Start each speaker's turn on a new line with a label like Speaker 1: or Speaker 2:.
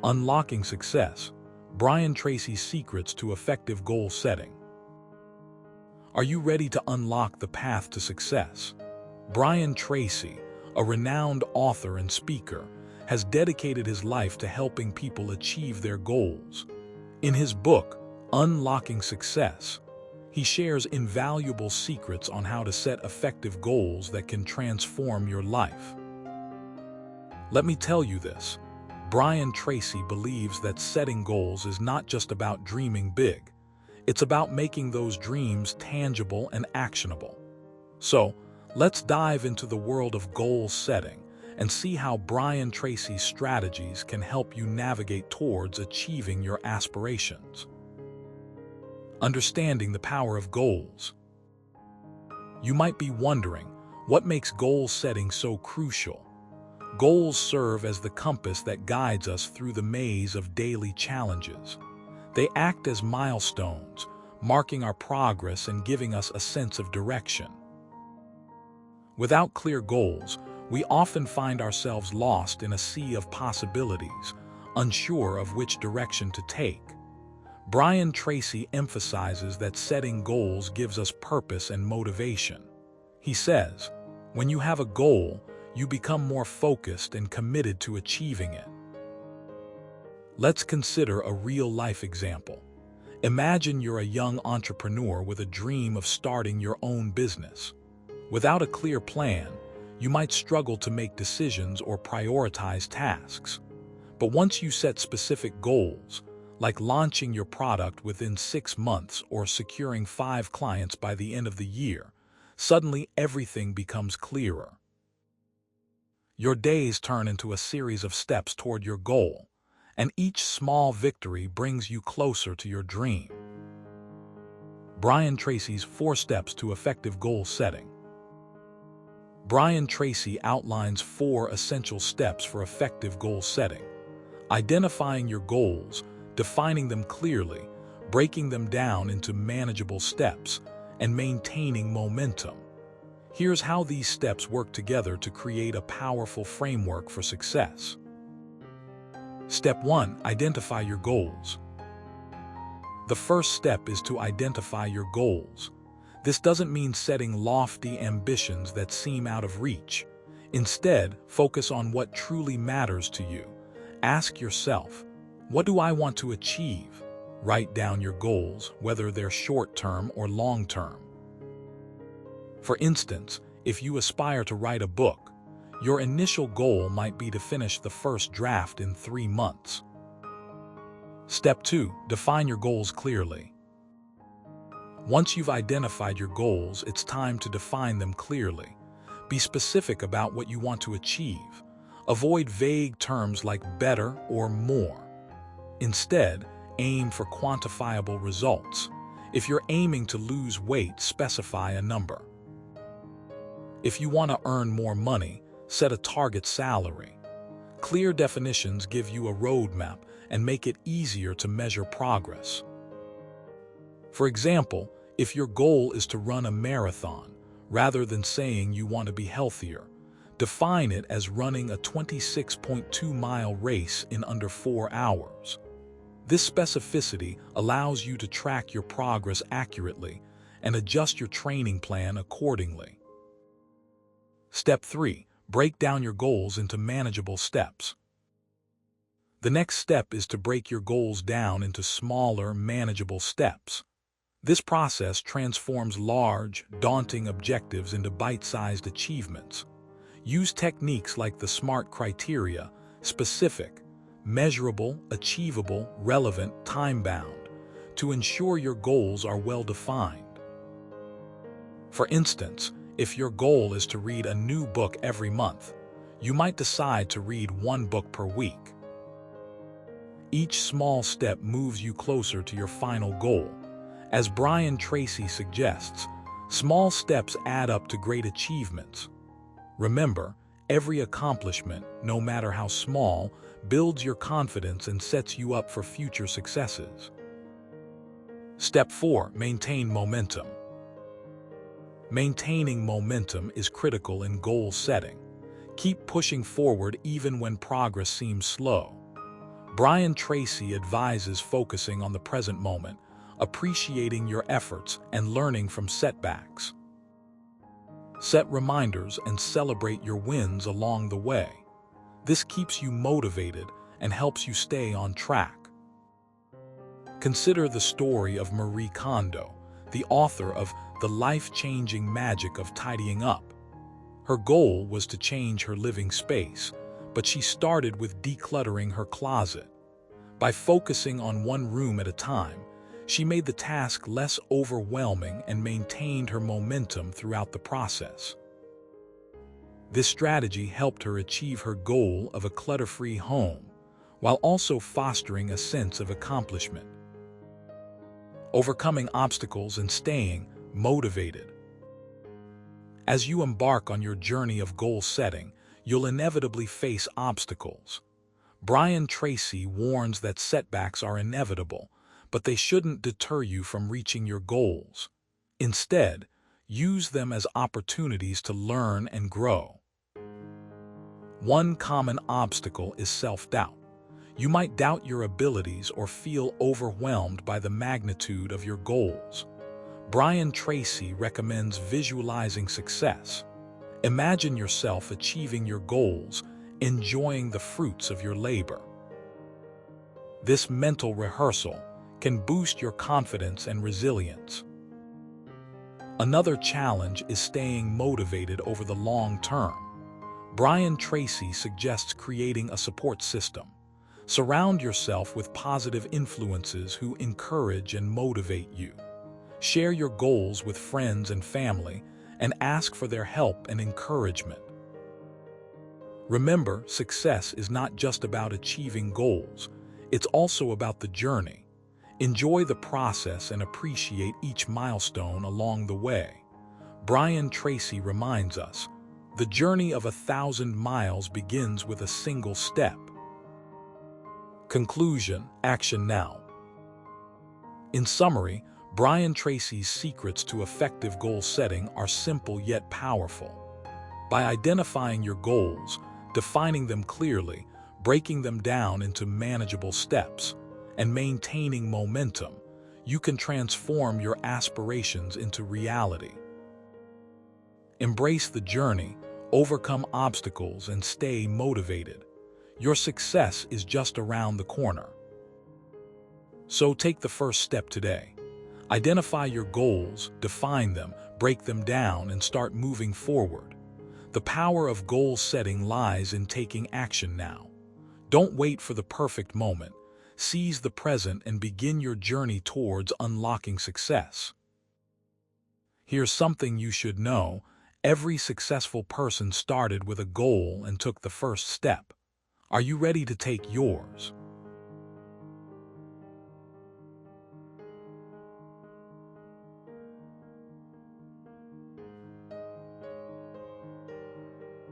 Speaker 1: Unlocking Success: Brian Tracy's Secrets to Effective Goal Setting. Are you ready to unlock the path to success? Brian Tracy, a renowned author and speaker, has dedicated his life to helping people achieve their goals. In his book, Unlocking Success, he shares invaluable secrets on how to set effective goals that can transform your life. Let me tell you this: Brian Tracy believes that setting goals is not just about dreaming big. It's about making those dreams tangible and actionable. So, let's dive into the world of goal setting and see how Brian Tracy's strategies can help you navigate towards achieving your aspirations. Understanding the power of goals. You might be wondering, what makes goal setting so crucial? Goals serve as the compass that guides us through the maze of daily challenges. They act as milestones, marking our progress and giving us a sense of direction. Without clear goals, we often find ourselves lost in a sea of possibilities, unsure of which direction to take. Brian Tracy emphasizes that setting goals gives us purpose and motivation. He says, when you have a goal, you become more focused and committed to achieving it. Let's consider a real-life example. Imagine you're a young entrepreneur with a dream of starting your own business. Without a clear plan, you might struggle to make decisions or prioritize tasks. But once you set specific goals, like launching your product within 6 months or securing 5 clients by the end of the year, suddenly everything becomes clearer. Your days turn into a series of steps toward your goal, and each small victory brings you closer to your dream. Brian Tracy's 4 Steps to Effective Goal Setting. Brian Tracy outlines 4 essential steps for effective goal setting: identifying your goals, defining them clearly, breaking them down into manageable steps, and maintaining momentum. Here's how these steps work together to create a powerful framework for success. Step 1. Identify your goals. The first step is to identify your goals. This doesn't mean setting lofty ambitions that seem out of reach. Instead, focus on what truly matters to you. Ask yourself, what do I want to achieve? Write down your goals, whether they're short-term or long-term. For instance, if you aspire to write a book, your initial goal might be to finish the first draft in 3 months. Step 2. Define your goals clearly. Once you've identified your goals, it's time to define them clearly. Be specific about what you want to achieve. Avoid vague terms like better or more. Instead, aim for quantifiable results. If you're aiming to lose weight, specify a number. If you want to earn more money, set a target salary. Clear definitions give you a roadmap and make it easier to measure progress. For example, if your goal is to run a marathon, rather than saying you want to be healthier, define it as running a 26.2-mile race in under 4 hours. This specificity allows you to track your progress accurately and adjust your training plan accordingly. Step 3. Break down your goals into manageable steps. The next step is to break your goals down into smaller, manageable steps. This process transforms large, daunting objectives into bite-sized achievements. Use techniques like the SMART criteria: specific, measurable, achievable, relevant, time-bound, to ensure your goals are well-defined. For instance, if your goal is to read a new book every month, you might decide to read 1 book per week. Each small step moves you closer to your final goal. As Brian Tracy suggests, small steps add up to great achievements. Remember, every accomplishment, no matter how small, builds your confidence and sets you up for future successes. Step 4. Maintain momentum. Maintaining momentum is critical in goal setting. Keep pushing forward even when progress seems slow. Brian Tracy advises focusing on the present moment, appreciating your efforts, and learning from setbacks. Set reminders and celebrate your wins along the way. This keeps you motivated and helps you stay on track. Consider the story of Marie Kondo, the author of The Life-Changing Magic of Tidying Up. Her goal was to change her living space, but she started with decluttering her closet. By focusing on one room at a time, she made the task less overwhelming and maintained her momentum throughout the process. This strategy helped her achieve her goal of a clutter-free home, while also fostering a sense of accomplishment. Overcoming obstacles and staying motivated. As you embark on your journey of goal setting, you'll inevitably face obstacles. Brian Tracy warns that setbacks are inevitable, but they shouldn't deter you from reaching your goals. Instead, use them as opportunities to learn and grow. One common obstacle is self-doubt. You might doubt your abilities or feel overwhelmed by the magnitude of your goals. Brian Tracy recommends visualizing success. Imagine yourself achieving your goals, enjoying the fruits of your labor. This mental rehearsal can boost your confidence and resilience. Another challenge is staying motivated over the long term. Brian Tracy suggests creating a support system. Surround yourself with positive influences who encourage and motivate you. Share your goals with friends and family, and ask for their help and encouragement. Remember, success is not just about achieving goals, it's also about the journey. Enjoy the process and appreciate each milestone along the way. Brian Tracy reminds us, the journey of 1,000 miles begins with a single step. Conclusion, action now. In summary, Brian Tracy's secrets to effective goal setting are simple yet powerful. By identifying your goals, defining them clearly, breaking them down into manageable steps, and maintaining momentum, you can transform your aspirations into reality. Embrace the journey, overcome obstacles, and stay motivated. Your success is just around the corner. So take the first step today. Identify your goals, define them, break them down, and start moving forward. The power of goal setting lies in taking action now. Don't wait for the perfect moment. Seize the present and begin your journey towards unlocking success. Here's something you should know. Every successful person started with a goal and took the first step. Are you ready to take yours?